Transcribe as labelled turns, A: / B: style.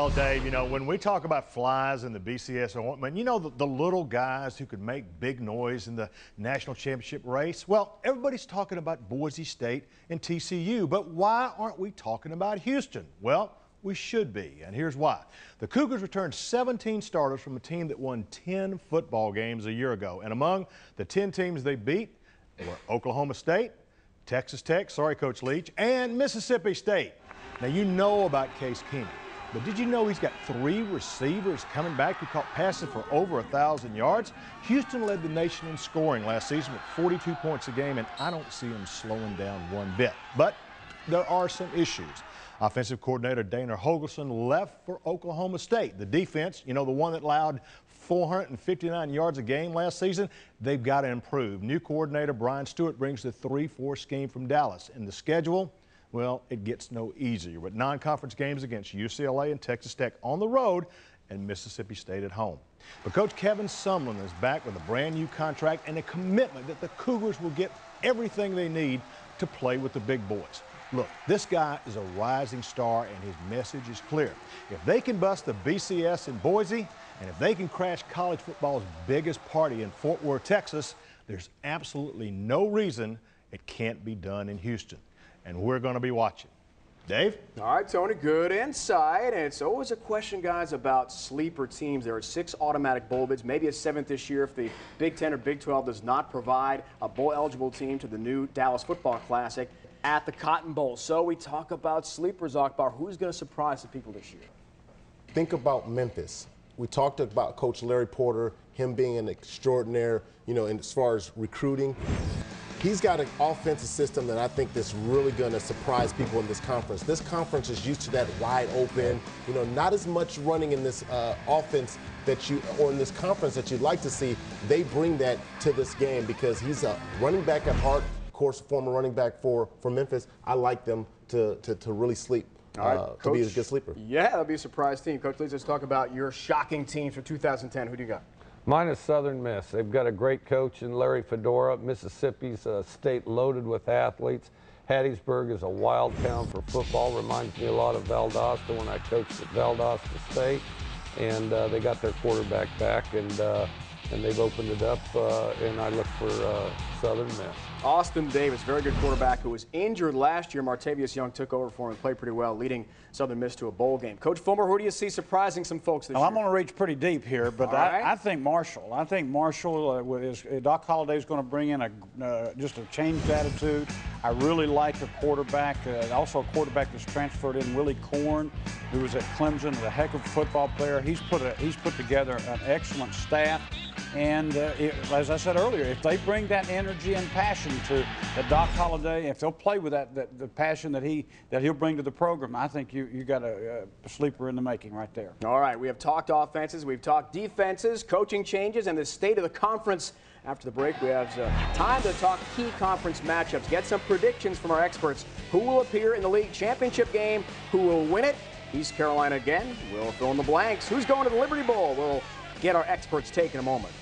A: Well, Dave, when we talk about flies in the BCS ointment, the little guys who could make big noise in the national championship race? Well, everybody's talking about Boise State and TCU, but why aren't we talking about Houston? Well, we should be, and here's why. The Cougars returned 17 starters from a team that won 10 football games a year ago, and among the 10 teams they beat were Oklahoma State, Texas Tech, sorry, Coach Leach, and Mississippi State. Now, you know about Case Keenum. But did you know he's got 3 receivers coming back who caught passes for over 1,000 yards? Houston led the nation in scoring last season with 42 points a game, and I don't see him slowing down one bit. But there are some issues. Offensive coordinator Dana Holgorsen left for Oklahoma State. The defense, the one that allowed 459 yards a game last season, they've got to improve. New coordinator Brian Stewart brings the 3-4 scheme from Dallas. And the schedule, well, it gets no easier with non-conference games against UCLA and Texas Tech on the road and Mississippi State at home. But Coach Kevin Sumlin is back with a brand new contract and a commitment that the Cougars will get everything they need to play with the big boys. Look, this guy is a rising star and his message is clear. If they can bust the BCS in Boise and if they can crash college football's biggest party in Fort Worth, Texas, there's absolutely no reason it can't be done in Houston. And we're going to be watching. Dave?
B: All right, Tony, good insight. And it's always a question, guys, about sleeper teams. There are 6 automatic bowl bids, maybe a 7th this year if the Big 10 or Big 12 does not provide a bowl-eligible team to the new Dallas Football Classic at the Cotton Bowl. So we talk about sleepers, Akbar. Who's going to surprise the people this year?
C: Think about Memphis. We talked about Coach Larry Porter, him being an extraordinaire, as far as recruiting. He's got an offensive system that I think that's really going to surprise people in this conference. This conference is used to that wide open, not as much running in this offense or in this conference that you'd like to see. They bring that to this game because he's a running back at heart, of course, former running back for Memphis. I like them to really sleep.
B: All right,
C: to
B: Coach,
C: be a good sleeper.
B: Yeah, that'll be a surprise team. Coach, let's talk about your shocking teams for 2010. Who do you got?
D: Mine is Southern Miss. They've got a great coach in Larry Fedora. Mississippi's a state loaded with athletes. Hattiesburg is a wild town for football. Reminds me a lot of Valdosta when I coached at Valdosta State. And they got their quarterback back, and they've opened it up, and I look for Southern Miss.
B: Austin Davis, very good quarterback who was injured last year. Martavius Young took over for him and played pretty well, leading Southern Miss to a bowl game. Coach Fulmer, who do you see surprising some folks this year?
E: I'm going to reach pretty deep here, but I think Marshall. I think Marshall, Doc Holliday is going to bring in just a changed attitude. I really like the quarterback, also a quarterback that's transferred in, Willie Korn, who was at Clemson, a heck of a football player. He's put together an excellent staff. And as I said earlier, if they bring that energy and passion to Doc Holliday, if they'll play with the passion that he'll bring to the program, I think you got a sleeper in the making right there.
B: All right, we have talked offenses, we've talked defenses, coaching changes, and the state of the conference. After the break, we have time to talk key conference matchups, get some predictions from our experts. Who will appear in the league championship game? Who will win it? East Carolina again. We'll fill in the blanks. Who's going to the Liberty Bowl? We'll get our experts' take in a moment.